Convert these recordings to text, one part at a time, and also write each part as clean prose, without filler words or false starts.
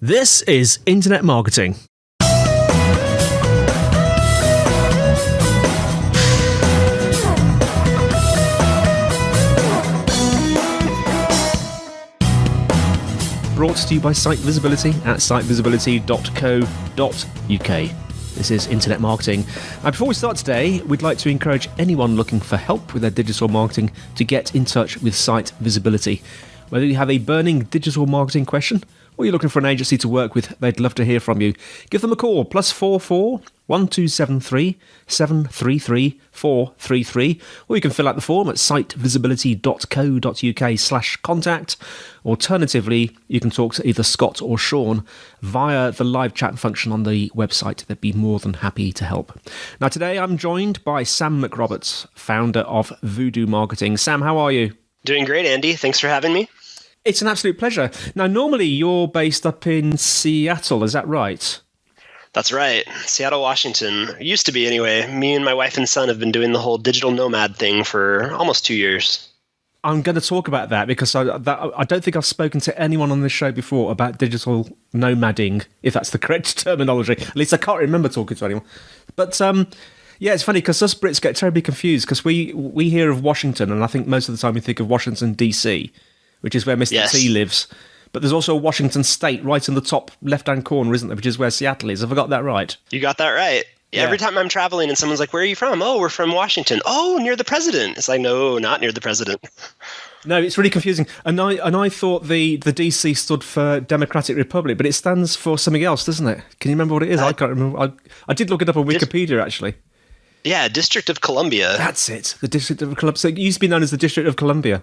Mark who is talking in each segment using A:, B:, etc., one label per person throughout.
A: This is Internet Marketing. Brought to you by Site Visibility at sitevisibility.co.uk. This is Internet Marketing. And before we start today, we'd like to encourage anyone looking for help with their digital marketing to get in touch with Site Visibility. Whether you have a burning digital marketing question or you're looking for an agency to work with, they'd love to hear from you. Give them a call, +44 1273 733 433, or you can fill out the form at sitevisibility.co.uk/contact. Alternatively, you can talk to either Scott or Sean via the live chat function on the website. They'd be more than happy to help. Now, today I'm joined by Sam McRoberts, founder of VUDU Marketing. Sam, how are you?
B: Doing great, Andy. Thanks for having me.
A: It's an absolute pleasure. Now, normally you're based up in Seattle, is that right?
B: That's right. Seattle, Washington. Used to be anyway. Me and my wife and son have been doing the whole digital nomad thing for almost 2 years.
A: I'm going to talk about that because I don't think I've spoken to anyone on this show before about digital nomading, if that's the correct terminology. At least I can't remember talking to anyone. But yeah, it's funny because us Brits get terribly confused because we hear of Washington, and I think most of the time we think of Washington, D.C., which is where Mr. T lives. But there's also Washington State right in the top left-hand corner, isn't there, which is where Seattle is. Have I got that right?
B: You got that right. Yeah. Every time I'm traveling and someone's like, where are you from? Oh, we're from Washington. Oh, near the president. It's like, no, not near the president.
A: No, it's really confusing. And I thought the DC stood for Democratic Republic, but it stands for something else, doesn't it? Can you remember what it is? I can't remember. I did look it up on Wikipedia, actually.
B: Yeah, District of Columbia.
A: That's it, the District of Columbia. So it used to be known as the District of Columbia.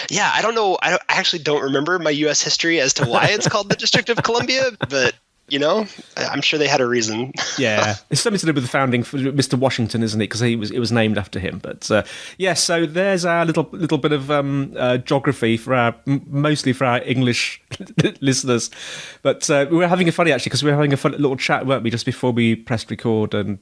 B: Yeah, I don't know. I actually don't remember my U.S. history as to why it's called the District of Columbia, but, you know, I'm sure they had a reason.
A: Yeah, it's something to do with the founding Mr. Washington, isn't it? Because it was named after him. But yeah, so there's our little bit of geography for mostly for our English listeners. But we were having a funny actually because we were having a fun little chat, weren't we, just before we pressed record? And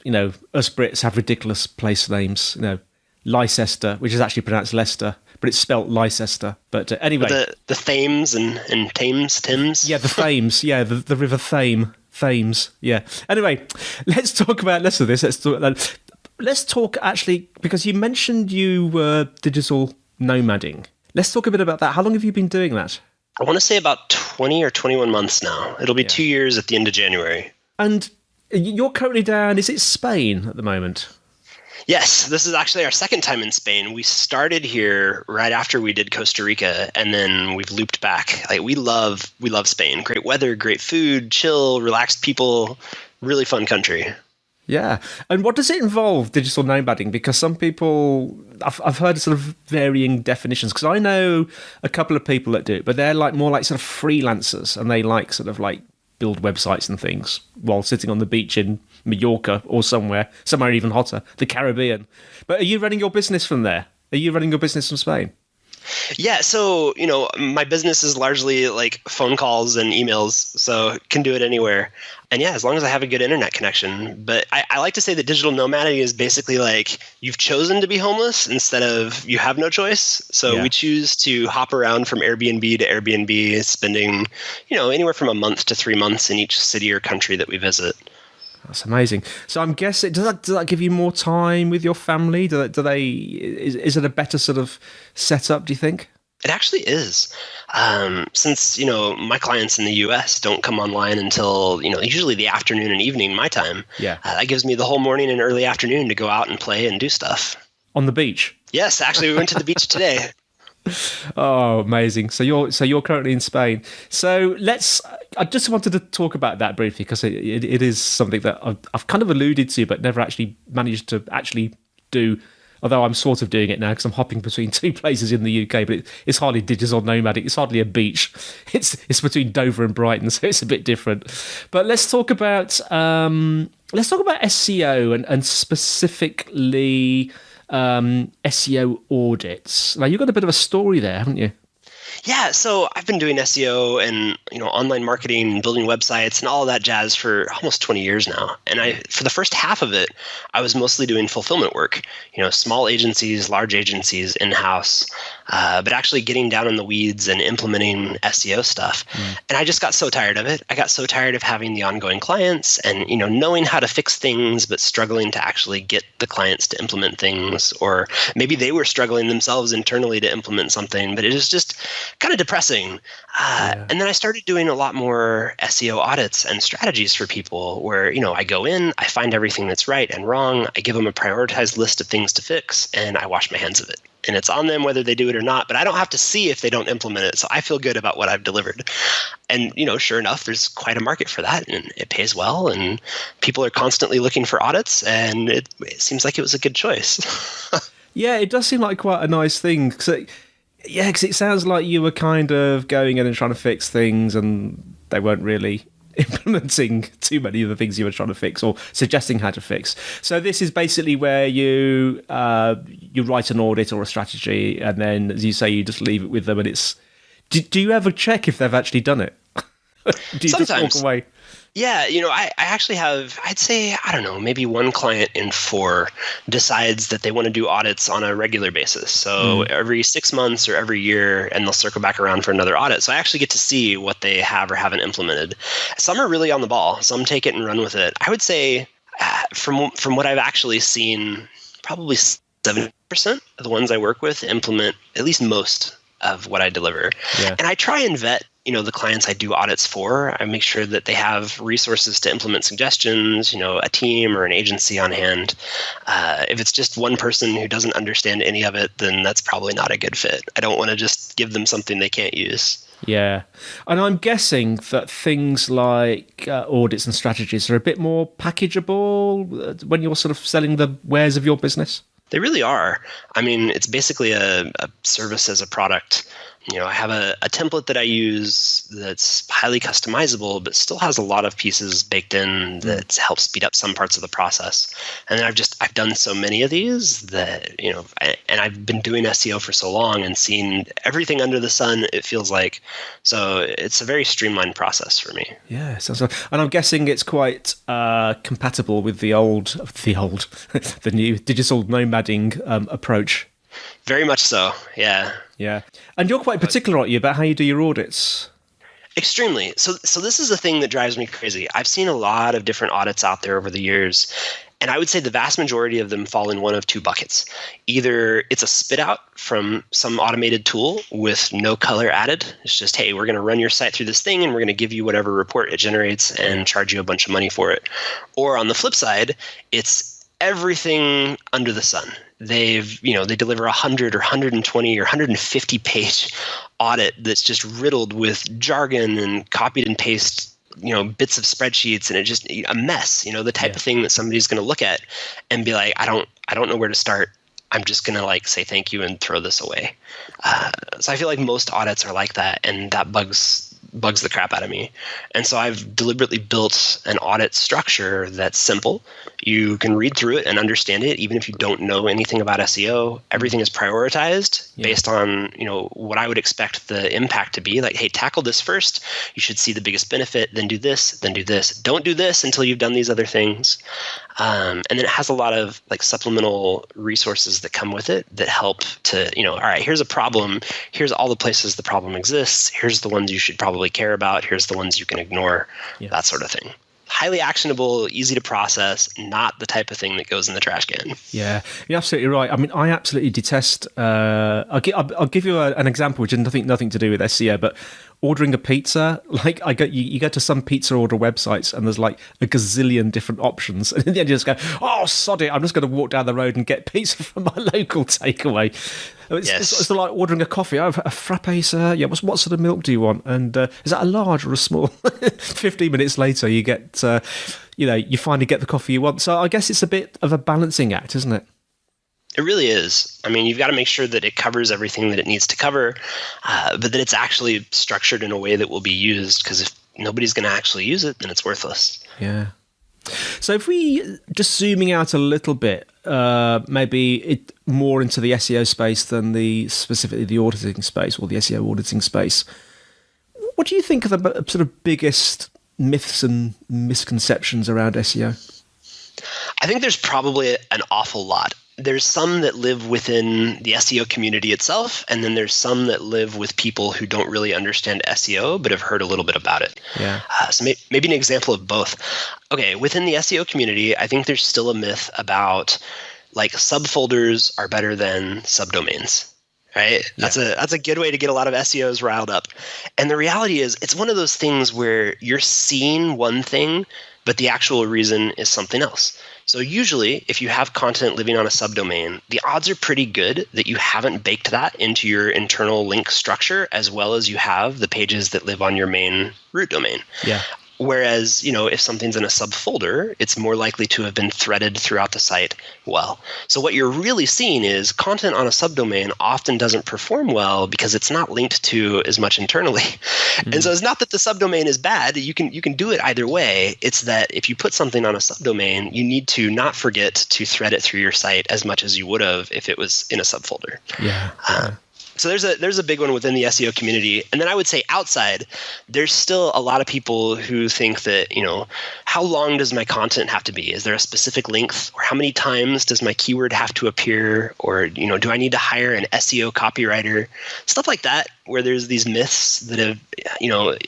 A: you know, us Brits have ridiculous place names. You know, Leicester, which is actually pronounced Leicester, but it's spelt Leicester. But anyway,
B: the Thames and Thames.
A: Yeah, the Thames. Yeah, the River Thames. Yeah. Anyway, let's talk about less of this. Let's talk actually, because you mentioned you were digital nomading. Let's talk a bit about that. How long have you been doing that?
B: I want to say about 20 or 21 months now. It'll be 2 years at the end of January.
A: And you're currently down, is it Spain at the moment?
B: Yes, this is actually our second time in Spain. We started here right after we did Costa Rica, and then we've looped back. Like we love Spain. Great weather, great food, chill, relaxed people, really fun country. Yeah.
A: And what does it involve, digital nomading? Because some people, I've heard sort of varying definitions, because I know a couple of people that do it, but they're like more like sort of freelancers, and they like sort of like build websites and things while sitting on the beach in Mallorca or somewhere even hotter, the Caribbean. But are you running your business from there? Are you running your business from Spain?
B: Yeah, so, you know, my business is largely like phone calls and emails, so can do it anywhere. And yeah, as long as I have a good internet connection. But I like to say that digital nomading is basically like you've chosen to be homeless instead of you have no choice. So we choose to hop around from Airbnb to Airbnb, spending, you know, anywhere from a month to 3 months in each city or country that we visit.
A: That's amazing. So I'm guessing, does that give you more time with your family? Is it a better sort of setup, do you think?
B: It actually is. Since, you know, my clients in the US don't come online until, you know, usually the afternoon and evening, my time.
A: Yeah.
B: That gives me the whole morning and early afternoon to go out and play and do stuff.
A: On the beach?
B: Yes, actually we went to the beach today.
A: Oh, amazing. So you're currently in Spain. So I just wanted to talk about that briefly because it is something that I've kind of alluded to but never actually managed to actually do, although I'm sort of doing it now because I'm hopping between two places in the UK, but it's hardly digital nomadic. It's hardly a beach. It's between Dover and Brighton, so it's a bit different. But let's talk about SEO and specifically SEO audits. Now, you've got a bit of a story there, haven't you?
B: Yeah, so I've been doing SEO and, you know, online marketing, building websites and all of that jazz for almost 20 years now. And for the first half of it, I was mostly doing fulfillment work, you know, small agencies, large agencies, in-house. but actually getting down in the weeds and implementing SEO stuff. And I just got so tired of it. I got so tired of having the ongoing clients and, knowing how to fix things, but struggling to actually get the clients to implement things, or maybe they were struggling themselves internally to implement something, but it was just kind of depressing. And then I started doing a lot more SEO audits and strategies for people where, I go in, I find everything that's right and wrong. I give them a prioritized list of things to fix, and I wash my hands of it. And it's on them whether they do it or not, but I don't have to see if they don't implement it. So I feel good about what I've delivered. And, sure enough, there's quite a market for that, and it pays well, and people are constantly looking for audits, and it seems like it was a good choice.
A: Yeah, it does seem like quite a nice thing. Because it sounds like you were kind of going in and trying to fix things, and they weren't really implementing too many of the things you were trying to fix or suggesting how to fix. So this is basically where you write an audit or a strategy, and then, as you say, you just leave it with them. And it's do you ever check if they've actually done it? Do you
B: Sometimes.
A: just walk away?
B: Yeah, I actually have, I'd say, I don't know, maybe one client in 4 decides that they want to do audits on a regular basis. So every 6 months or every year, and they'll circle back around for another audit. So I actually get to see what they have or haven't implemented. Some are really on the ball. Some take it and run with it. I would say from what I've actually seen, probably 70% of the ones I work with implement at least most of what I deliver. Yeah. And I try and vet the clients I do audits for. I make sure that they have resources to implement suggestions, a team or an agency on hand. If it's just one person who doesn't understand any of it, then that's probably not a good fit. I don't want to just give them something they can't use.
A: Yeah. And I'm guessing that things like audits and strategies are a bit more packageable when you're sort of selling the wares of your business.
B: They really are. I mean, it's basically a service as a product. I have a template that I use that's highly customizable, but still has a lot of pieces baked in that help speed up some parts of the process. And then I've done so many of these that, and I've been doing SEO for so long and seen everything under the sun, it feels like. So it's a very streamlined process for me.
A: Yeah. And I'm guessing it's quite compatible with the new digital nomading approach.
B: Very much so, yeah.
A: Yeah. And you're quite particular, aren't you, about how you do your audits?
B: Extremely. So this is the thing that drives me crazy. I've seen a lot of different audits out there over the years, and I would say the vast majority of them fall in one of 2 buckets. Either it's a spit out from some automated tool with no color added. It's just, hey, we're going to run your site through this thing, and we're going to give you whatever report it generates and charge you a bunch of money for it. Or on the flip side, it's everything under the sun. They deliver 100 or 120 or 150 page audit that's just riddled with jargon and copied and paste, bits of spreadsheets, and it just a mess, the type of thing that somebody's going to look at and be like, I don't know where to start. I'm just going to say thank you and throw this away. So I feel like most audits are like that, and that bugs the crap out of me. And so I've deliberately built an audit structure that's simple. You can read through it and understand it, even if you don't know anything about SEO. Everything is prioritized based on, what I would expect the impact to be. Like, hey, tackle this first. You should see the biggest benefit. Then do this. Then do this. Don't do this until you've done these other things. And then it has a lot of supplemental resources that come with it that help to, all right, here's a problem. Here's all the places the problem exists. Here's the ones you should probably care about. Here's the ones you can ignore, that sort of thing. Highly actionable, easy to process, not the type of thing that goes in the trash can. Yeah,
A: you're absolutely right. I mean, I absolutely detest, I'll give you an example, which has nothing to do with SEO, but ordering a pizza, you go to some pizza order websites and there's a gazillion different options. And in the end you just go, oh, sod it, I'm just going to walk down the road and get pizza from my local takeaway. It's like ordering a coffee. Oh, a frappe, sir. Yeah, what sort of milk do you want? And is that a large or a small? 15 minutes later, you get, you finally get the coffee you want. So I guess it's a bit of a balancing act, isn't it?
B: It really is. I mean, you've got to make sure that it covers everything that it needs to cover, but that it's actually structured in a way that will be used, because if nobody's going to actually use it, then it's worthless.
A: Yeah. So if we just zooming out a little bit, maybe more into the SEO space than specifically the auditing space or the SEO auditing space, what do you think are the sort of biggest myths and misconceptions around SEO?
B: I think there's probably an awful lot. there's some that live within the SEO community itself, and then there's some that live with people who don't really understand SEO but have heard a little bit about it.
A: Yeah.
B: So maybe an example of both. Okay, within the SEO community, I think there's still a myth about like subfolders are better than subdomains. Right?
A: Yeah.
B: That's a good way to get a lot of SEOs riled up. And the reality is it's one of those things where you're seeing one thing, but the actual reason is something else. So usually if you have content living on a subdomain, the odds are pretty good that you haven't baked that into your internal link structure as well as you have the pages that live on your main root domain.
A: Yeah.
B: Whereas, if something's in a subfolder, it's more likely to have been threaded throughout the site well. So what you're really seeing is content on a subdomain often doesn't perform well because it's not linked to as much internally. And so it's not that the subdomain is bad. You can do it either way. It's that if you put something on a subdomain, you need to not forget to thread it through your site as much as you would have if it was in a subfolder.
A: Yeah.
B: So there's a big one within the SEO community. And then I would say outside, there's still a lot of people who think that, how long does my content have to be? Is there a specific length? Or how many times does my keyword have to appear? Or, do I need to hire an SEO copywriter? Stuff like that, where there's these myths that have,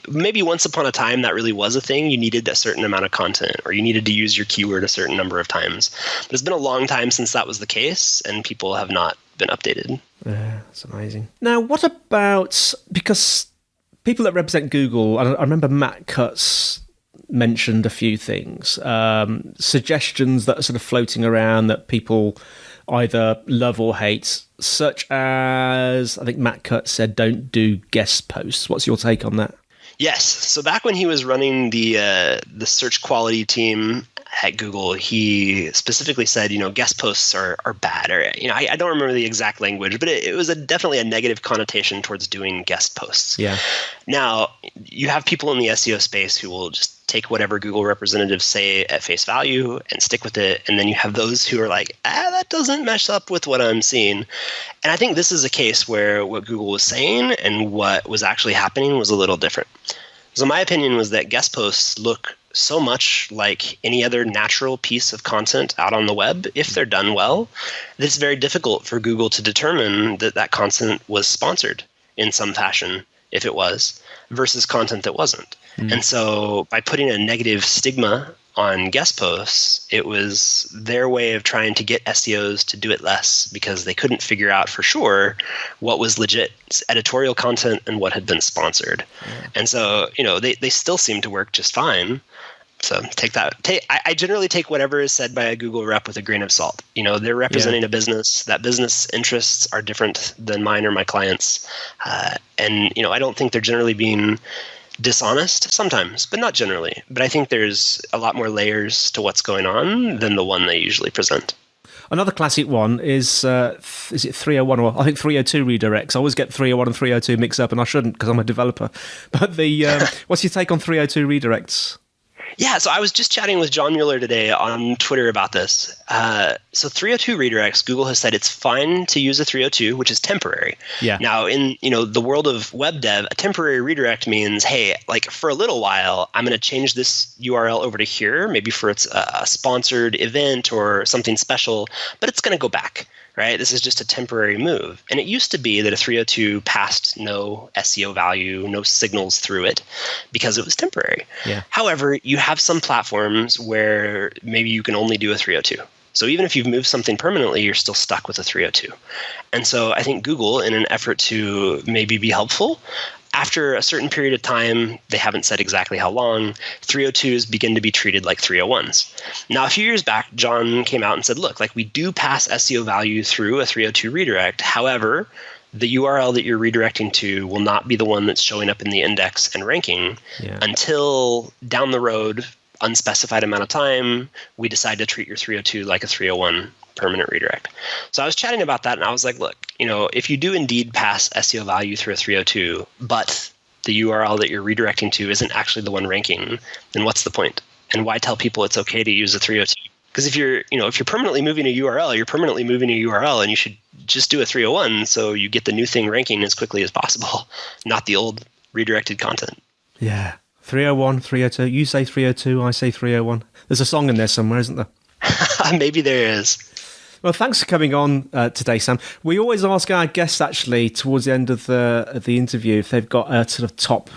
B: maybe once upon a time that really was a thing. You needed a certain amount of content or you needed to use your keyword a certain number of times. But it's been a long time since that was the case and people have not been updated.
A: Yeah, that's amazing. Now, what about, because people that represent Google, I remember Matt Cutts mentioned a few things, suggestions that are sort of floating around that people either love or hate, such as, I think Matt Cutts said, don't do guest posts. What's your take on that?
B: Yes. So back when he was running the search quality team at Google, he specifically said, guest posts are bad. Or, I don't remember the exact language, but it was definitely a negative connotation towards doing guest posts.
A: Yeah.
B: Now, you have people in the SEO space who will just take whatever Google representatives say at face value and stick with it. And then you have those who are like, that doesn't mesh up with what I'm seeing. And I think this is a case where what Google was saying and what was actually happening was a little different. So my opinion was that guest posts look so much like any other natural piece of content out on the web, if they're done well, that it's very difficult for Google to determine that that content was sponsored in some fashion, if it was, versus content that wasn't. And so by putting a negative stigma on guest posts, it was their way of trying to get SEOs to do it less because they couldn't figure out for sure what was legit editorial content and what had been sponsored. And so, they still seem to work just fine. So take that. I generally take whatever is said by a Google rep with a grain of salt. They're representing a business. That business interests are different than mine or my clients. And I don't think they're generally being dishonest sometimes, but not generally. But I think there's a lot more layers to what's going on than the one they usually present.
A: Another classic one is it 301 or I think 302 redirects? I always get 301 and 302 mixed up, and I shouldn't because I'm a developer. But what's your take on 302 redirects?
B: Yeah, so I was just chatting with John Mueller today on Twitter about this. So 302 redirects, Google has said it's fine to use a 302, which is temporary. Yeah. Now, in the world of web dev, a temporary redirect means, hey, like for a little while, I'm going to change this URL over to here, maybe for it's a sponsored event or something special, but it's going to go back. Right? This is just a temporary move. And it used to be that a 302 passed no SEO value, no signals through it because it was temporary. Yeah. However, you have some platforms where maybe you can only do a 302. So even if you've moved something permanently, you're still stuck with a 302. And so I think Google, in an effort to maybe be helpful, after a certain period of time, they haven't said exactly how long, 302s begin to be treated like 301s. Now, a few years back, John came out and said, look, like we do pass SEO value through a 302 redirect. However, the URL that you're redirecting to will not be the one that's showing up in the index and ranking until down the road, unspecified amount of time, we decide to treat your 302 like a 301 permanent redirect. So I was chatting about that and I was like, look, if you do indeed pass SEO value through a 302, but the URL that you're redirecting to isn't actually the one ranking, then what's the point? And why tell people it's okay to use a 302? Because if you're permanently moving a URL, you're permanently moving a URL and you should just do a 301 so you get the new thing ranking as quickly as possible, not the old redirected content.
A: Yeah. 301, 302. You say 302, I say 301. There's a song in there somewhere, isn't there?
B: Maybe there is.
A: Well, thanks for coming on today, Sam. We always ask our guests, actually, towards the end of the interview, if they've got a sort of top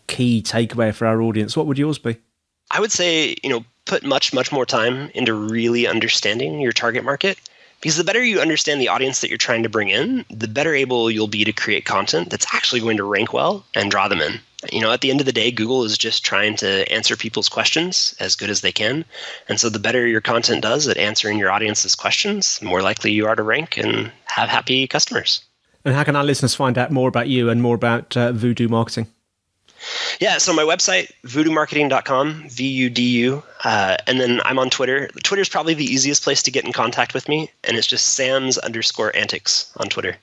A: key takeaway for our audience. What would yours be?
B: I would say, put much, much more time into really understanding your target market. Because the better you understand the audience that you're trying to bring in, the better able you'll be to create content that's actually going to rank well and draw them in. At the end of the day, Google is just trying to answer people's questions as good as they can. And so the better your content does at answering your audience's questions, the more likely you are to rank and have happy customers.
A: And how can our listeners find out more about you and more about VUDU Marketing?
B: Yeah, so my website, VUDUmarketing.com, VUDU, and then I'm on Twitter. Twitter is probably the easiest place to get in contact with me, and it's just Sams_antics on Twitter.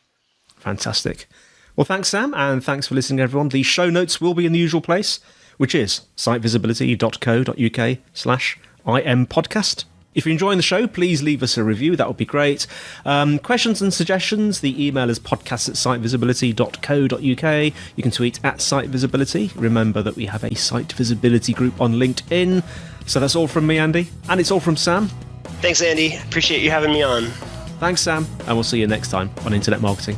A: Fantastic. Well, thanks, Sam, and thanks for listening, everyone. The show notes will be in the usual place, which is sitevisibility.co.uk/IMpodcast. If you're enjoying the show, please leave us a review. That would be great. Questions and suggestions, the email is podcast@sitevisibility.co.uk. You can tweet @sitevisibility. Remember that we have a site visibility group on LinkedIn. So that's all from me, Andy, and it's all from Sam.
B: Thanks, Andy. Appreciate you having me on.
A: Thanks, Sam, and we'll see you next time on Internet Marketing.